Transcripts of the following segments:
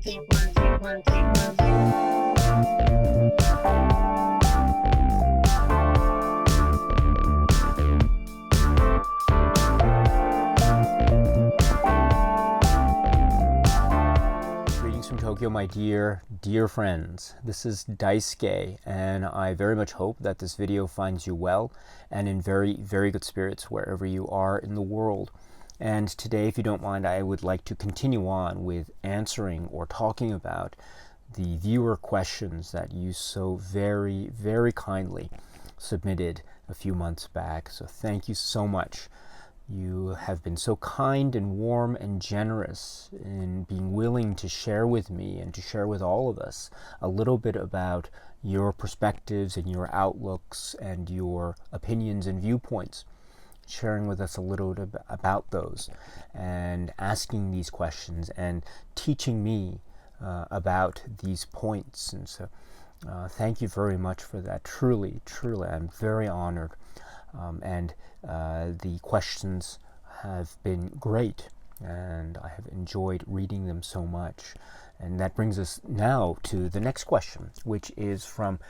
Greetings from Tokyo, my dear friends. This is Daisuke, and I very much hope that this video finds you well and in very good spirits wherever you are in the world. And today, if you don't mind, I would like to continue on with answering or talking about the viewer questions that you so very kindly submitted a few months back. So thank you so much. You have been so kind and warm and generous in being willing to share with me and to share with all of us a little bit about your perspectives and your outlooks and your opinions and viewpoints, sharing with us a little bit about those and asking these questions and teaching me about these points. And so thank you very much for that. Truly, I'm very honored. And the questions have been great, and I have enjoyed reading them so much. And that brings us now to the next question, which is from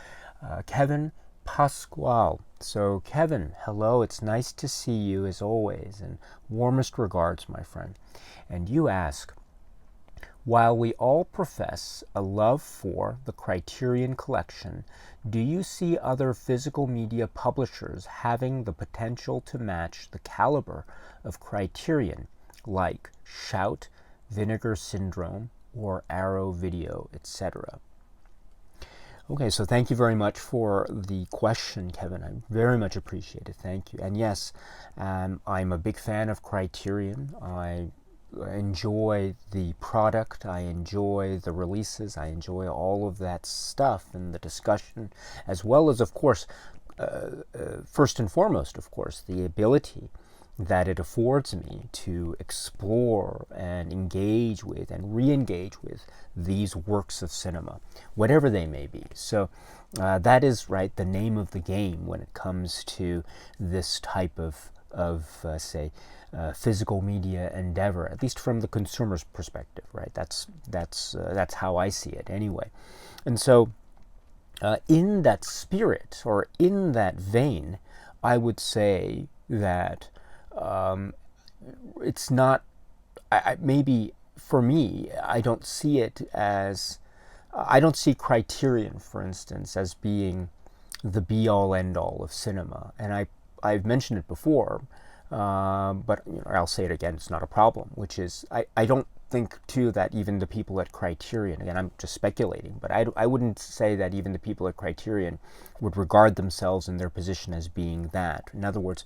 Kevin Pascual. So Kevin, hello, it's nice to see you as always, and warmest regards, my friend. And you ask, while we all profess a love for the Criterion Collection, do you see other physical media publishers having the potential to match the caliber of Criterion, like Shout, Vinegar Syndrome, or Arrow Video, etc.? Okay, so thank you very much for the question, Kevin. I very much appreciate it. Thank you. And yes, I'm a big fan of Criterion. I enjoy the product, I enjoy the releases, I enjoy all of that stuff and the discussion, as well as, of course, first and foremost, of course, the ability that it affords me to explore and engage with and re-engage with these works of cinema, whatever they may be. So that is, right, the name of the game when it comes to this type of say, physical media endeavor, at least from the consumer's perspective, right? That's how I see it anyway. And so in that spirit, or in that vein, I would say that it's not, maybe for me, I don't see it as, I don't see Criterion, for instance, as being the be-all, end-all of cinema. And I've mentioned it before, but I'll say it again, it's not a problem, which is, I don't think, too, that even the people at Criterion, again, I'm just speculating, but I wouldn't say that even the people at Criterion would regard themselves in their position as being that. In other words,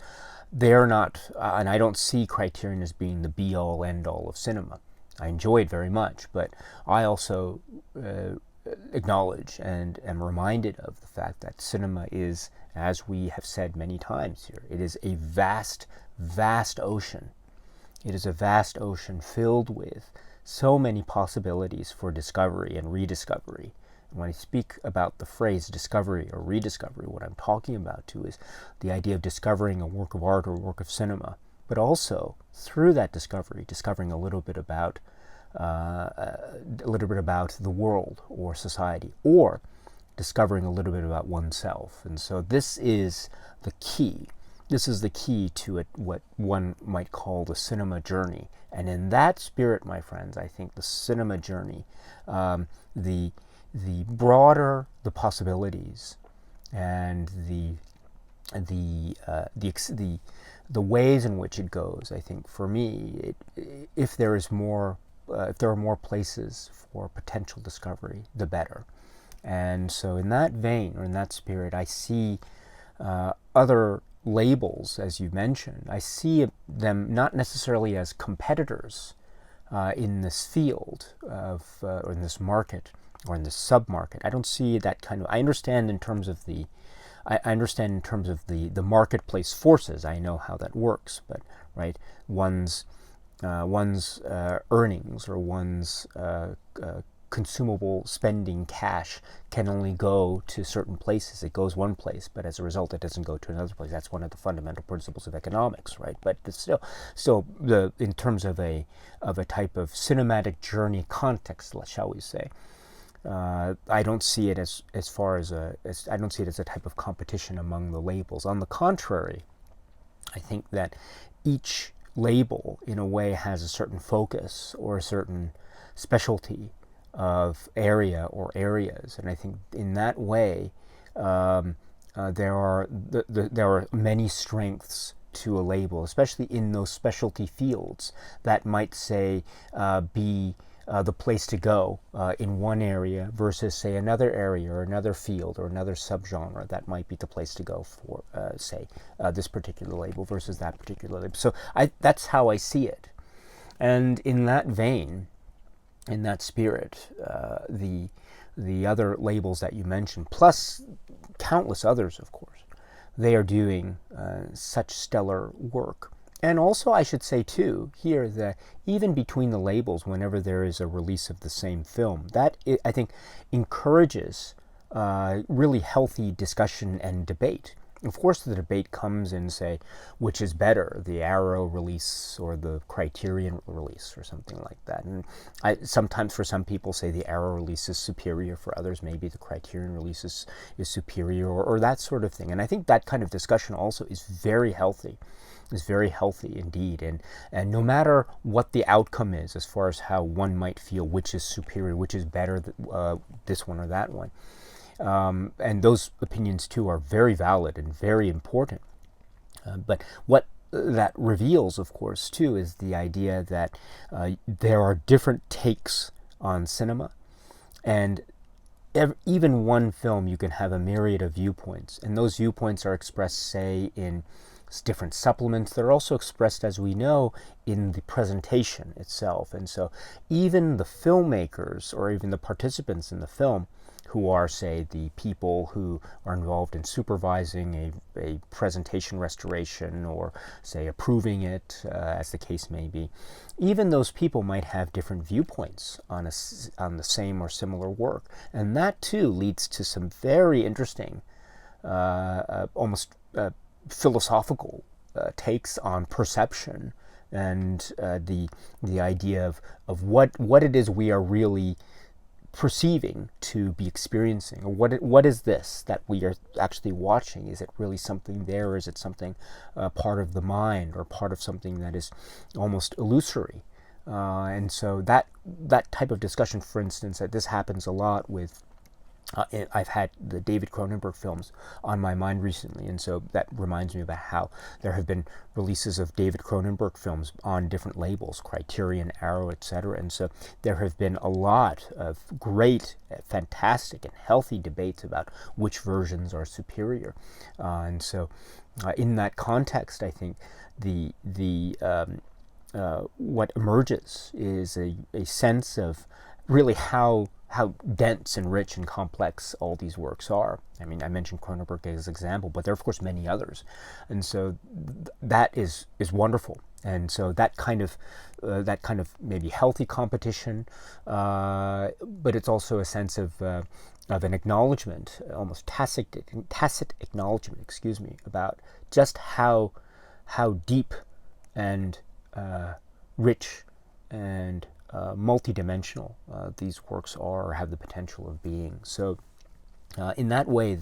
they're not, and I don't see Criterion as being the be-all, end-all of cinema. I enjoy it very much, but I also acknowledge and am reminded of the fact that cinema is, as we have said many times here, it is a vast ocean. It is a vast ocean filled with so many possibilities for discovery and rediscovery. And when I speak about the phrase discovery or rediscovery, what I'm talking about too is the idea of discovering a work of art or a work of cinema, but also through that discovery, discovering a little bit about the world or society, or discovering a little bit about oneself. And so this is the key. This is the key to it, what one might call the cinema journey. And in that spirit, my friends, I think the cinema journey, the broader the possibilities and the ways in which it goes, I think for me, if there are more places for potential discovery, the better. And so in that vein, or in that spirit, I see other labels, as you mentioned. I see them not necessarily as competitors in this field or in this market or in this sub-market. I don't see that kind of, I understand in terms of the marketplace forces. I know how that works, but right, one's earnings or one's consumable spending cash can only go to certain places. It goes one place, but as a result, it doesn't go to another place. That's one of the fundamental principles of economics, right? But it's still in terms of a type of cinematic journey context, shall we say, I don't see it as I don't see it as a type of competition among the labels. On the contrary, I think that each label, in a way, has a certain focus or a certain specialty of area or areas, and I think in that way there are many strengths to a label, especially in those specialty fields that might say be the place to go in one area versus, say, another area or another field or another subgenre that might be the place to go for, say, this particular label versus that particular label. So that's how I see it. And in that vein, in that spirit, the other labels that you mentioned, plus countless others, of course, they are doing such stellar work. And also, I should say, too, here, that even between the labels, whenever there is a release of the same film, that, I think, encourages really healthy discussion and debate. Of course, the debate comes in, say, which is better, the Arrow release or the Criterion release or something like that. And sometimes for some people say the Arrow release is superior, for others maybe the Criterion release is superior, or that sort of thing. And I think that kind of discussion also is very healthy. Is very healthy indeed, and no matter what the outcome is, as far as how one might feel, which is superior, which is better, this one or that one, and those opinions too are very valid and very important. But what that reveals, of course, too, is the idea that there are different takes on cinema, and even one film you can have a myriad of viewpoints, and those viewpoints are expressed, say, in different supplements. They're also expressed, as we know, in the presentation itself. And so even the filmmakers or even the participants in the film, who are, say, the people who are involved in supervising a presentation restoration or, say, approving it, as the case may be, even those people might have different viewpoints on the same or similar work. And that, too, leads to some very interesting, almost philosophical takes on perception and the idea of what it is we are really perceiving to be experiencing, or what is this that we are actually watching? Is it really something there, or is it something part of the mind, or part of something that is almost illusory? And so that type of discussion, for instance, that this happens a lot with I've had the David Cronenberg films on my mind recently, and so that reminds me about how there have been releases of David Cronenberg films on different labels, Criterion, Arrow, etc. And so there have been a lot of great, fantastic, and healthy debates about which versions are superior. And so in that context, I think what emerges is a sense of really how dense and rich and complex all these works are. I mean, I mentioned Cronenberg as an example, but there are, of course, many others. And so that is wonderful. And so that kind of maybe healthy competition, but it's also a sense of an acknowledgement, almost tacit acknowledgement, about just how deep and rich and multidimensional these works are, or have the potential of being. So in that way,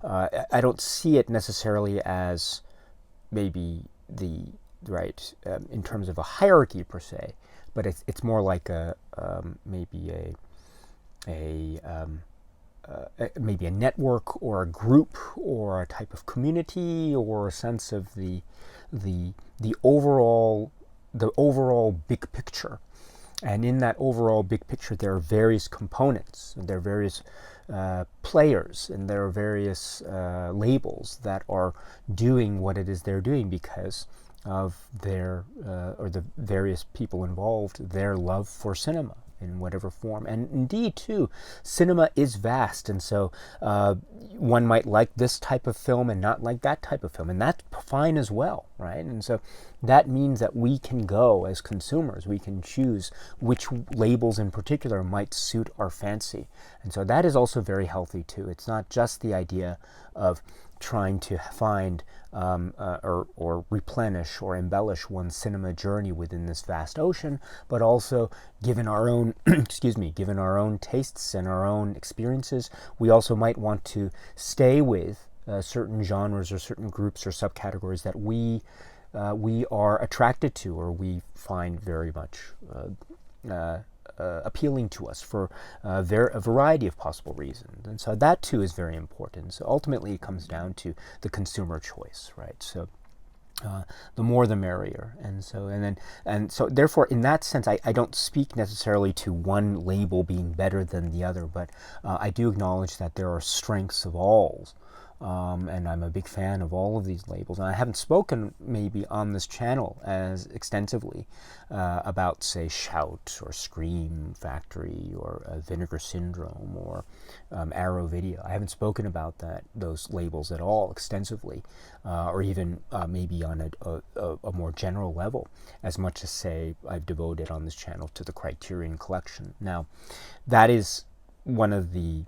I don't see it necessarily as maybe in terms of a hierarchy per se, but it's more like maybe a network or a group or a type of community or a sense of the overall big picture. And in that overall big picture, there are various components, and there are various players, and there are various labels that are doing what it is they're doing because of their, or the various people involved, their love for cinema. in whatever form. And indeed, too, cinema is vast, and so one might like this type of film and not like that type of film, and that's fine as well, right? And so that means that we can go as consumers, we can choose which labels in particular might suit our fancy. And so that is also very healthy too. It's not just the idea of trying to find or replenish or embellish one's cinema journey within this vast ocean, but also given our own given our own tastes and our own experiences, we also might want to stay with certain genres or certain groups or subcategories that we are attracted to or we find very much appealing to us for a variety of possible reasons. And so that too is very important. So ultimately it comes down to the consumer choice, right? So the more the merrier. And so therefore in that sense I don't speak necessarily to one label being better than the other, but I do acknowledge that there are strengths of all. And I'm a big fan of all of these labels. And I haven't spoken maybe on this channel as extensively about, say, Shout or Scream Factory or Vinegar Syndrome or Arrow Video. I haven't spoken about those labels at all extensively, or even maybe on a more general level, as much as, say, I've devoted on this channel to the Criterion Collection. Now, that is one of the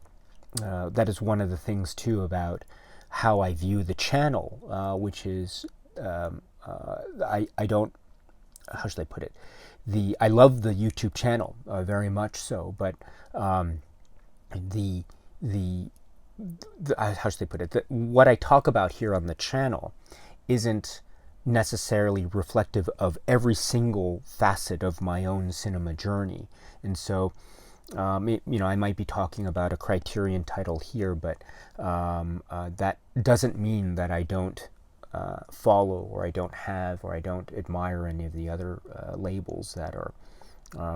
things too about how I view the channel, which is I don't, how should I put it? I love the YouTube channel very much so, but how should I put it? What I talk about here on the channel isn't necessarily reflective of every single facet of my own cinema journey, and so. I might be talking about a Criterion title here, but that doesn't mean that I don't follow or I don't have or I don't admire any of the other labels that are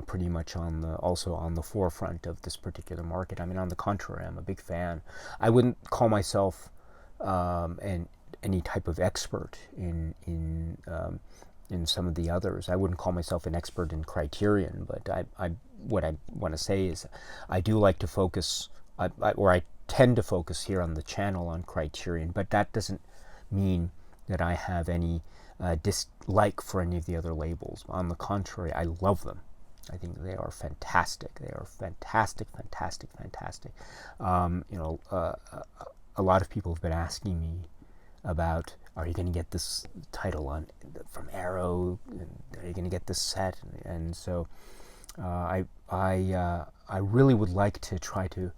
pretty much also on the forefront of this particular market. I mean, on the contrary, I'm a big fan. I wouldn't call myself any type of expert in some of the others. I wouldn't call myself an expert in Criterion, but what I want to say is I do like to focus, or I tend to focus here on the channel on Criterion, but that doesn't mean that I have any dislike for any of the other labels. On the contrary, I love them. I think they are fantastic. They are fantastic, fantastic, fantastic. A lot of people have been asking me about, are you going to get this title from Arrow? Are you going to get this set? And so I really would like to try to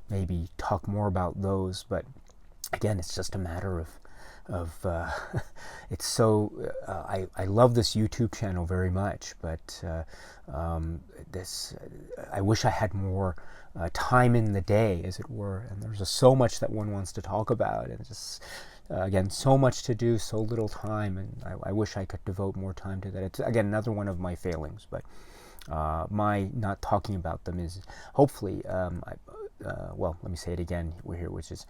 maybe talk more about those, but again, it's just a matter of it's so I love this YouTube channel very much, but I wish I had more time in the day, as it were, and there's just so much that one wants to talk about, and just again, so much to do, so little time, and I wish I could devote more time to that. It's again another one of my failings, but my not talking about them is hopefully well, let me say it again here, which is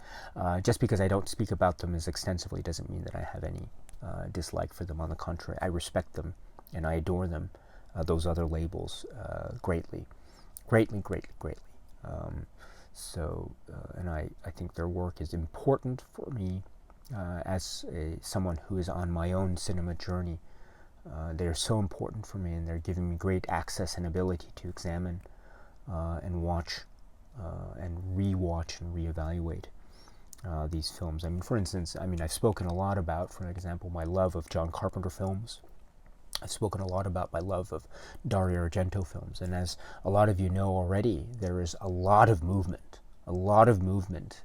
just because I don't speak about them as extensively doesn't mean that I have any dislike for them. On the contrary, I respect them and I adore them, those other labels, greatly. And I think their work is important for me as someone who is on my own cinema journey. They're so important for me, and they're giving me great access and ability to examine and watch and re-watch and re-evaluate these films. I mean, for instance, I've spoken a lot about, for example, my love of John Carpenter films. I've spoken a lot about my love of Dario Argento films, and as a lot of you know already, there is a lot of movement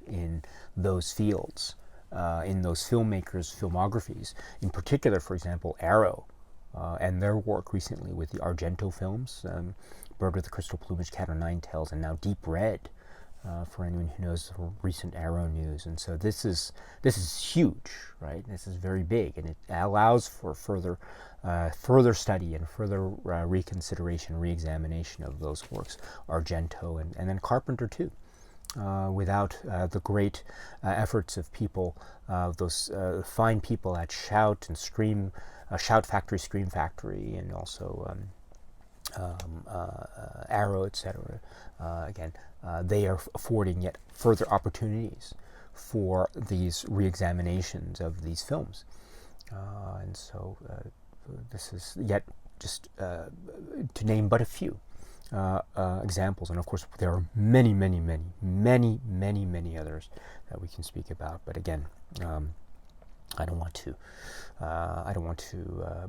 in those fields, in those filmmakers' filmographies. In particular, for example, Arrow and their work recently with the Argento films, Bird with the Crystal Plumage, Cat o' Nine Tails, and now Deep Red, for anyone who knows the recent Arrow news. And so this is huge, right? This is very big, and it allows for further study and further reconsideration, re-examination of those works, Argento and then Carpenter too. Without the great efforts of people, those fine people at Shout and Scream, Shout Factory, Scream Factory, and also Arrow, etc. Again, they are affording yet further opportunities for these re-examinations of these films. And so this is yet just to name but a few examples. And of course, there are many, many, many, many, many, many others that we can speak about. But again, I don't want to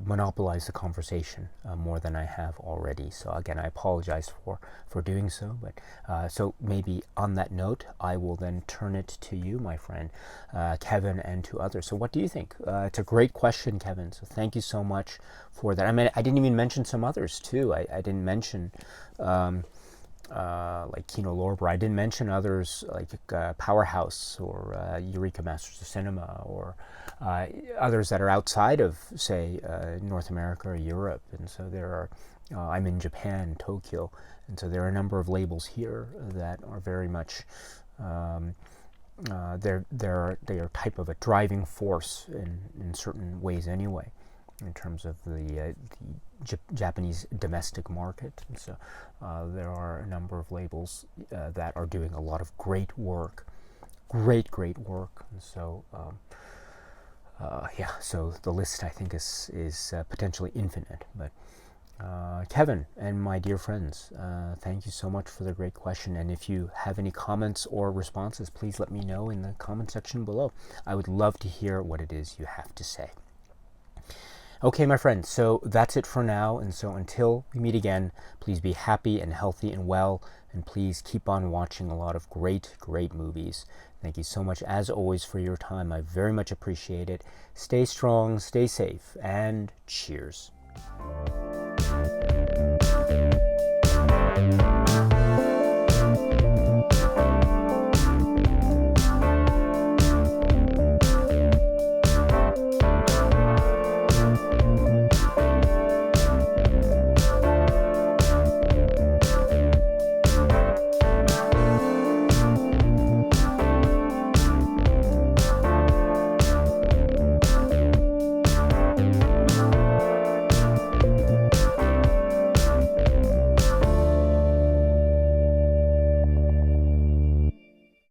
monopolize the conversation more than I have already. So again, I apologize for doing so. But so maybe on that note, I will then turn it to you, my friend Kevin, and to others. So what do you think? It's a great question, Kevin. So thank you so much for that. I mean, I didn't even mention some others too. I didn't mention. Like Kino Lorber. I didn't mention others like Powerhouse or Eureka Masters of Cinema or others that are outside of, say, North America or Europe. And so there are, I'm in Japan, Tokyo, and so there are a number of labels here that are very much, they are type of a driving force in certain ways anyway, in terms of the Japanese domestic market. And so there are a number of labels that are doing a lot of great work, great work. And so yeah, so the list I think is potentially infinite. But Kevin and my dear friends, thank you so much for the great question. And if you have any comments or responses, please let me know in the comment section below. I would love to hear what it is you have to say. Okay, my friends, so that's it for now. And so until we meet again, please be happy and healthy and well, and please keep on watching a lot of great movies. Thank you so much, as always, for your time. I very much appreciate it. Stay strong, stay safe, and cheers.